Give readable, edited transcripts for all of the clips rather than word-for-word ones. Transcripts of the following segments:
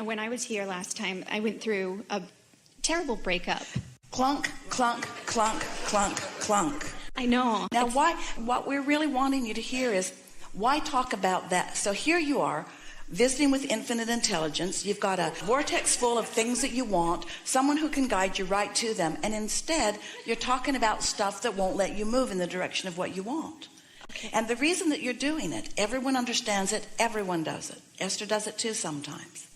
when I was here last time, I went through a terrible breakup. Clunk, clunk, clunk, clunk, clunk. I know. Now, what we're really wanting you to hear is, why talk about that? So here you are, visiting with infinite intelligence. You've got a vortex full of things that you want, someone who can guide you right to them. And instead, you're talking about stuff that won't let you move in the direction of what you want. Okay. And the reason that you're doing it, everyone understands it, everyone does it. Esther does it too sometimes.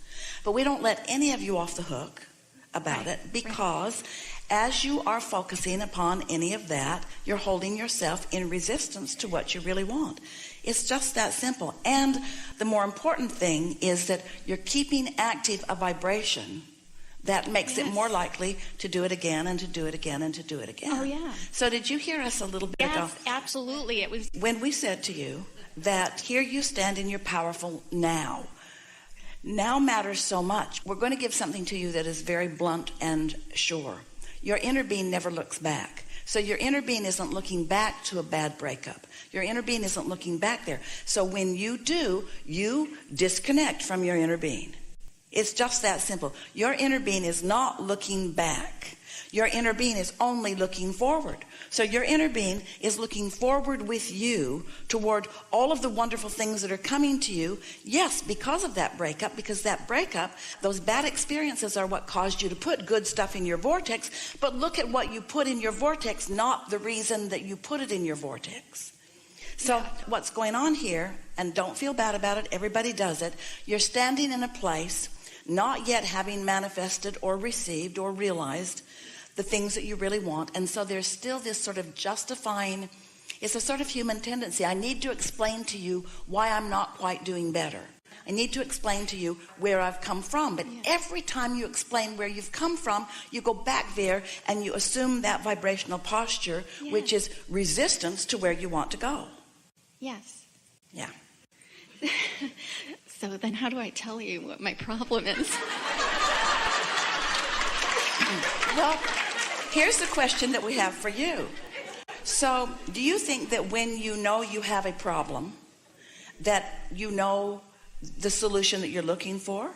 But we don't let any of you off the hook about it, because as you are focusing upon any of that, you're holding yourself in resistance to what you really want. It's just that simple. And the more important thing is that you're keeping active a vibration that makes it more likely to do it again and to do it again and to do it again. Oh, yeah. So did you hear us a little bit ago? Yes, absolutely. It was when we said to you that here you stand in your powerful now. Now matters so much. We're going to give something to you that is very blunt and sure. Your inner being never looks back. So your inner being isn't looking back to a bad breakup. Your inner being isn't looking back there. So when you do, you disconnect from your inner being. It's just that simple. Your inner being is not looking back. Your inner being is only looking forward. So your inner being is looking forward with you toward all of the wonderful things that are coming to you. Yes, because of that breakup, because that breakup, those bad experiences are what caused you to put good stuff in your vortex. But look at what you put in your vortex, not the reason that you put it in your vortex. So what's going on here, and don't feel bad about it, everybody does it. You're standing in a place not yet having manifested or received or realized the things that you really want. And so there's still this sort of justifying, it's a sort of human tendency. I need to explain to you why I'm not quite doing better. I need to explain to you where I've come from. But every time you explain where you've come from, you go back there and you assume that vibrational posture, which is resistance to where you want to go. Yes. Yeah. So then how do I tell you what my problem is? Well, here's the question that we have for you. So, do you think that when you know you have a problem, that you know the solution that you're looking for?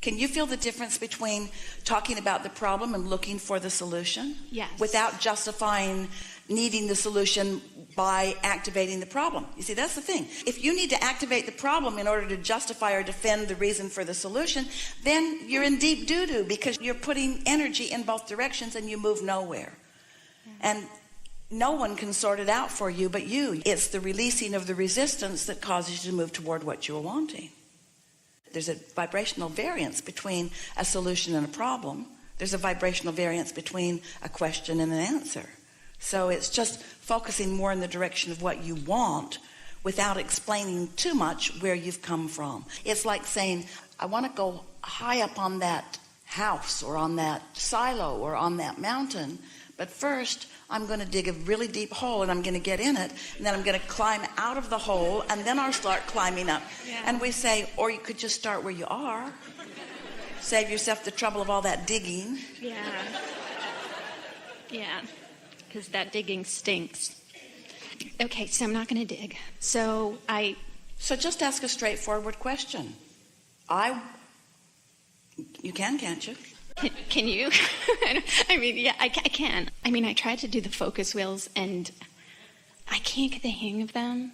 Can you feel the difference between talking about the problem and looking for the solution? Yes. Without justifying needing the solution by activating the problem. You see, that's the thing. If you need to activate the problem in order to justify or defend the reason for the solution, then you're in deep doo-doo, because you're putting energy in both directions and you move nowhere. And no one can sort it out for you but you. It's the releasing of the resistance that causes you to move toward what you're wanting. There's a vibrational variance between a solution and a problem. There's a vibrational variance between a question and an answer. So it's just focusing more in the direction of what you want without explaining too much where you've come from. It's like saying, I want to go high up on that house or on that silo or on that mountain, but first I'm going to dig a really deep hole and I'm going to get in it, and then I'm going to climb out of the hole, and then I'll start climbing up. And we say, or you could just start where you are. Save yourself the trouble of all that digging. Yeah, because that digging stinks. Okay, so I'm not going to dig. So just ask a straightforward question. You can, can't you? Can you? I mean, yeah, I can. I mean, I tried to do the focus wheels, and I can't get the hang of them.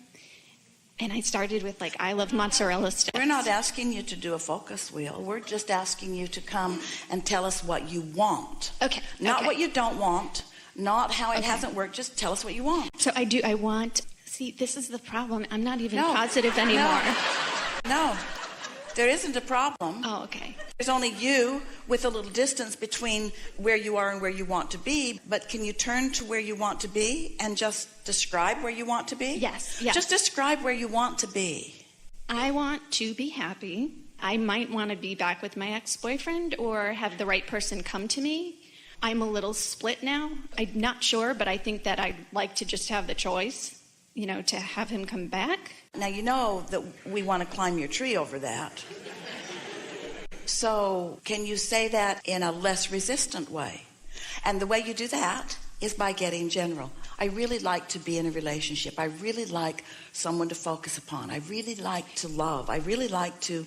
And I started with, like, I love mozzarella sticks. We're not asking you to do a focus wheel. We're just asking you to come and tell us what you want. Okay. Not what you don't want, not how it hasn't worked. Just tell us what you want. So I want... See, this is the problem. I'm not even positive anymore. No. There isn't a problem. Oh, okay. There's only you with a little distance between where you are and where you want to be. But can you turn to where you want to be and just describe where you want to be? Yes. Just describe where you want to be. I want to be happy. I might want to be back with my ex-boyfriend or have the right person come to me. I'm a little split now. I'm not sure, but I think that I'd like to just have the choice, to have him come back. Now, you know that we want to climb your tree over that. So can you say that in a less resistant way? And the way you do that is by getting general. I really like to be in a relationship. I really like someone to focus upon. I really like to love. I really like to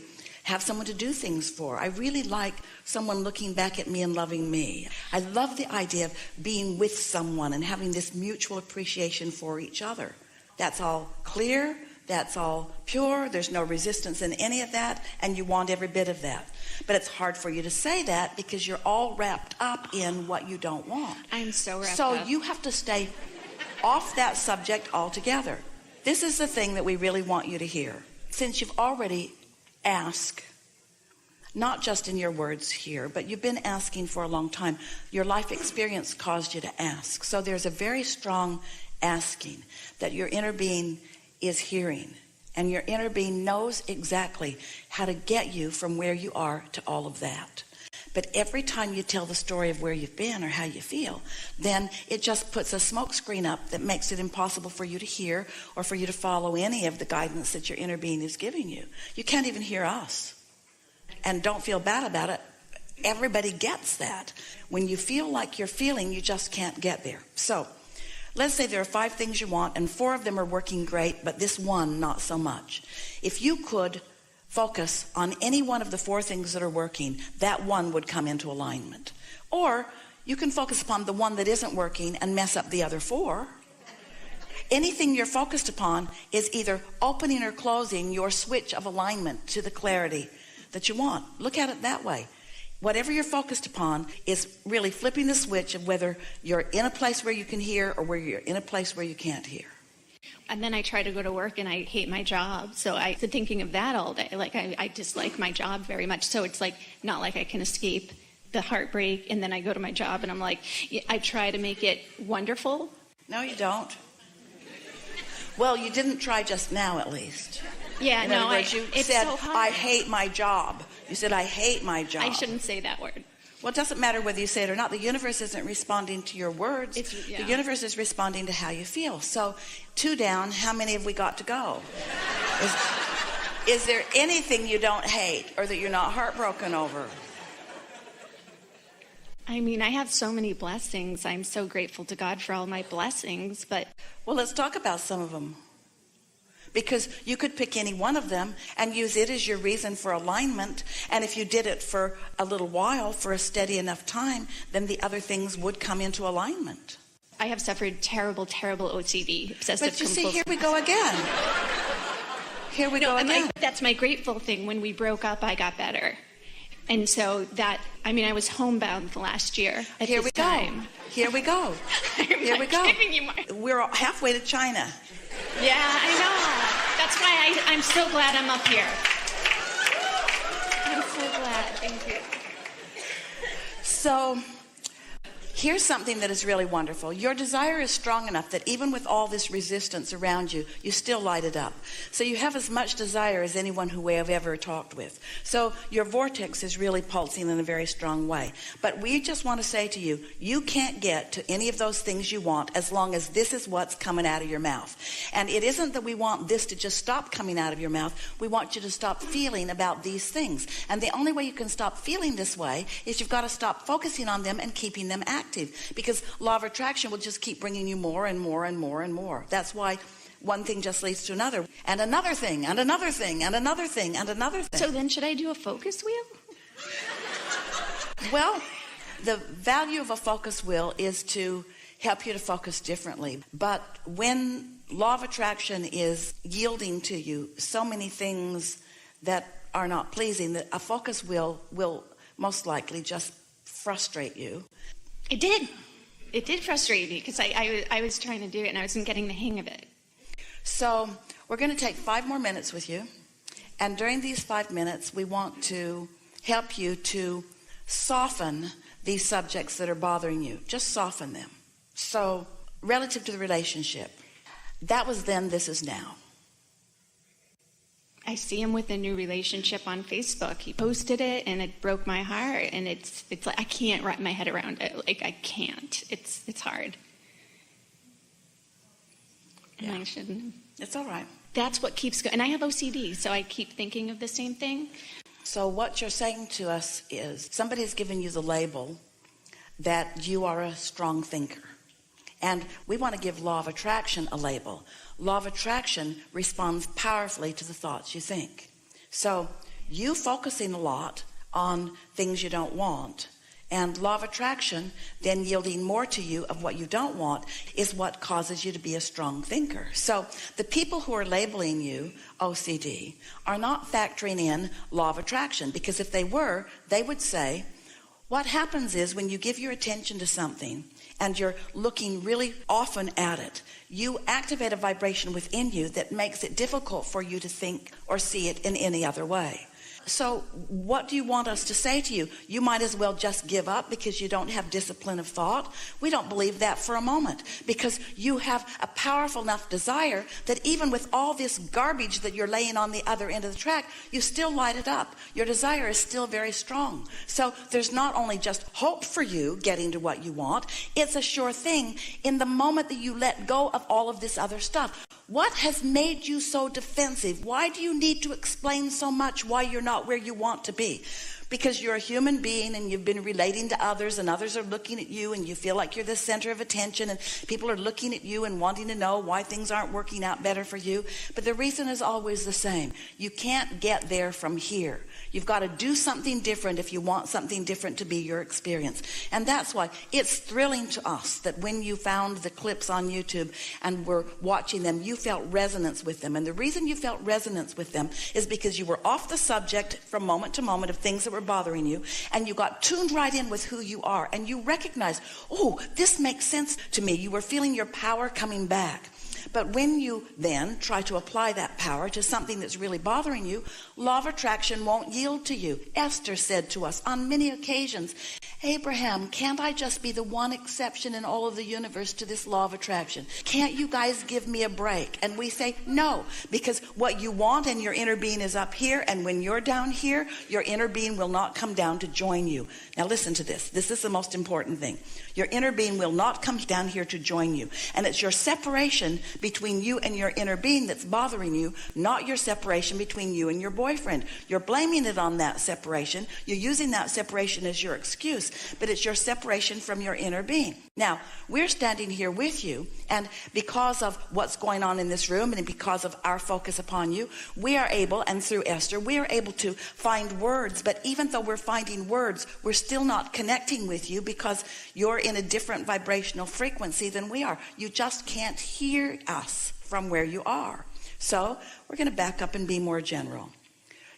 have someone to do things for. I really like someone looking back at me and loving me. I love the idea of being with someone and having this mutual appreciation for each other. That's all clear. That's all pure. There's no resistance in any of that, and you want every bit of that. But it's hard for you to say that because you're all wrapped up in what you don't want. I'm so wrapped up. So you have to stay off that subject altogether. This is the thing that we really want you to hear. Since you've already asked, not just in your words here, but you've been asking for a long time, your life experience caused you to ask. So there's a very strong asking that your inner being is hearing. And your inner being knows exactly how to get you from where you are to all of that. But every time you tell the story of where you've been or how you feel, then it just puts a smoke screen up that makes it impossible for you to hear or for you to follow any of the guidance that your inner being is giving you. You can't even hear us. And don't feel bad about it. Everybody gets that. When you feel like you're feeling, you just can't get there. So let's say there are 5 things you want and 4 of them are working great, but this one not so much. If you could focus on any one of the 4 things that are working, that one would come into alignment. Or you can focus upon the one that isn't working and mess up the other 4. Anything you're focused upon is either opening or closing your switch of alignment to the clarity that you want. Look at it that way. Whatever you're focused upon is really flipping the switch of whether you're in a place where you can hear or where you're in a place where you can't hear. And then I try to go to work and I hate my job. So I've been thinking of that all day. Like I dislike my job very much. So it's like not like I can escape the heartbreak. And then I go to my job and I'm like, I try to make it wonderful. No, you don't. Well, you didn't try just now, at least. Yeah, in no, other words, you it's said, so hard. I hate my job. You said, I hate my job. I shouldn't say that word. Well, it doesn't matter whether you say it or not. The universe isn't responding to your words. The universe is responding to how you feel. So 2 down, how many have we got to go? Is there anything you don't hate or that you're not heartbroken over? I mean, I have so many blessings. I'm so grateful to God for all my blessings, but... Well, let's talk about some of them. Because you could pick any one of them and use it as your reason for alignment. And if you did it for a little while, for a steady enough time, then the other things would come into alignment. I have suffered terrible, terrible OCD, obsessive compulsive. But you see, here we go again. Here we go again. That's my grateful thing. When we broke up, I got better. And so that, I mean, I was homebound the last year at Here this we time. go. Here we go. Here we go. We're halfway to China. Yeah, I know. That's why I'm so glad I'm up here. I'm so glad. Thank you. So here's something that is really wonderful. Your desire is strong enough that even with all this resistance around you, you still light it up. So you have as much desire as anyone who we have ever talked with. So your vortex is really pulsing in a very strong way. But we just want to say to you, you can't get to any of those things you want as long as this is what's coming out of your mouth. And it isn't that we want this to just stop coming out of your mouth. We want you to stop feeling about these things. And the only way you can stop feeling this way is you've got to stop focusing on them and keeping them active. Because law of attraction will just keep bringing you more and more and more and more. That's why one thing just leads to another, and another thing, and another thing, and another thing, and another thing. So then should I do a focus wheel? Well, the value of a focus wheel is to help you to focus differently. But when law of attraction is yielding to you so many things that are not pleasing, that a focus wheel will most likely just frustrate you. It did. It did frustrate me because I was trying to do it and I wasn't getting the hang of it. So we're going to take 5 more minutes with you. And during these 5 minutes, we want to help you to soften these subjects that are bothering you. Just soften them. So relative to the relationship, that was then, this is now. I see him with a new relationship on Facebook. He posted it and it broke my heart, and it's like I can't wrap my head around it. Like I can't. It's hard. And I shouldn't. It's all right. That's what keeps going. And I have OCD, so I keep thinking of the same thing. So what you're saying to us is somebody's given you the label that you are a strong thinker. And we want to give law of attraction a label. Law of attraction responds powerfully to the thoughts you think. So you focusing a lot on things you don't want, and law of attraction then yielding more to you of what you don't want, is what causes you to be a strong thinker. So the people who are labeling you OCD are not factoring in law of attraction, because if they were, they would say, what happens is when you give your attention to something and you're looking really often at it, you activate a vibration within you that makes it difficult for you to think or see it in any other way. So what do you want us to say to you? You might as well just give up because you don't have discipline of thought. We don't believe that for a moment, because you have a powerful enough desire that even with all this garbage that you're laying on the other end of the track, you still light it up. Your desire is still very strong. So there's not only just hope for you getting to what you want, it's a sure thing in the moment that you let go of all of this other stuff. What has made you so defensive? Why do you need to explain so much why you're not where you want to be? Because you're a human being and you've been relating to others, and others are looking at you, and you feel like you're the center of attention, and people are looking at you and wanting to know why things aren't working out better for you. But the reason is always the same. You can't get there from here. You've got to do something different if you want something different to be your experience. And that's why it's thrilling to us that when you found the clips on YouTube and were watching them, you felt resonance with them. And the reason you felt resonance with them is because you were off the subject from moment to moment of things that were bothering you, and you got tuned right in with who you are, and you recognized, oh, this makes sense to me. You were feeling your power coming back. But when you then try to apply that power to something that's really bothering you, law of attraction won't yield to you. Esther said to us on many occasions, Abraham, can't I just be the one exception in all of the universe to this law of attraction? Can't you guys give me a break? And we say no, because what you want and your inner being is up here, and when you're down here, your inner being will not come down to join you. Now listen to this. This is the most important thing. Your inner being will not come down here to join you. And it's your separation between you and your inner being that's bothering you, not your separation between you and your boyfriend. You're blaming it on that separation. You're using that separation as your excuse, but it's your separation from your inner being. Now, we're standing here with you, and because of what's going on in this room and because of our focus upon you, we are able, and through Esther, we are able to find words. But even though we're finding words, we're still not connecting with you because you're in a different vibrational frequency than we are. You just can't hear us from where you are. So we're going to back up and be more general.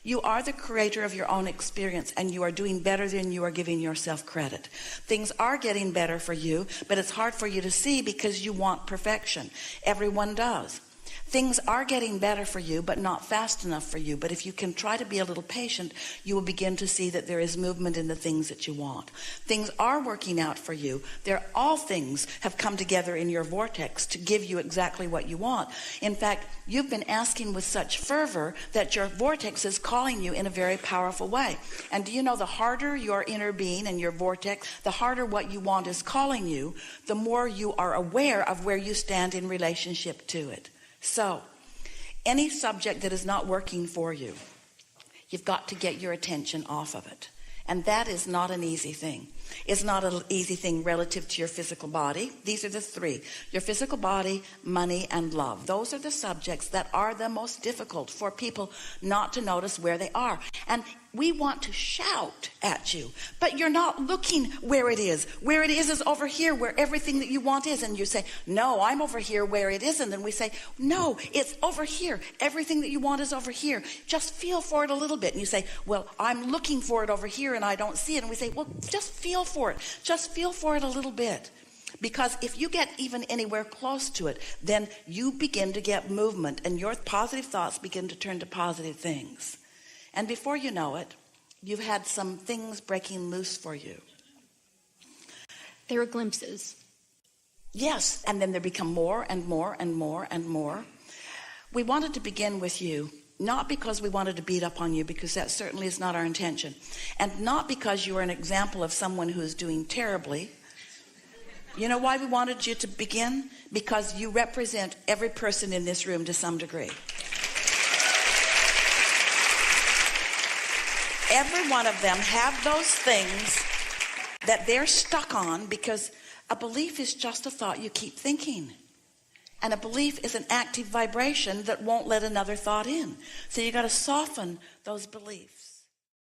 You are the creator of your own experience, and you are doing better than you are giving yourself credit. Things are getting better for you, but it's hard for you to see because you want perfection. Everyone does. Things are getting better for you, but not fast enough for you. But if you can try to be a little patient, you will begin to see that there is movement in the things that you want. Things are working out for you. All things have come together in your vortex to give you exactly what you want. In fact, you've been asking with such fervor that your vortex is calling you in a very powerful way. And do you know, the harder your inner being and your vortex, the harder what you want is calling you, the more you are aware of where you stand in relationship to it. So, any subject that is not working for you, you've got to get your attention off of it. And that is not an easy thing. It's not an easy thing relative to your physical body. These are the three: your physical body, money, and love. Those are the subjects that are the most difficult for people not to notice where they are. And we want to shout at you, but you're not looking where it is. Where it is over here, where everything that you want is. And you say, no, I'm over here where it isn't. And we say, no, it's over here. Everything that you want is over here. Just feel for it a little bit. And you say, well, I'm looking for it over here and I don't see it. And we say, well, just feel for it. Just feel for it a little bit. Because if you get even anywhere close to it, then you begin to get movement, and your positive thoughts begin to turn to positive things. And before you know it, you've had some things breaking loose for you. There are glimpses. Yes, and then there become more and more and more and more. We wanted to begin with you, not because we wanted to beat up on you, because that certainly is not our intention. And not because you are an example of someone who is doing terribly. You know why we wanted you to begin? Because you represent every person in this room to some degree. Every one of them have those things that they're stuck on, because a belief is just a thought you keep thinking. And a belief is an active vibration that won't let another thought in. So you got to soften those beliefs.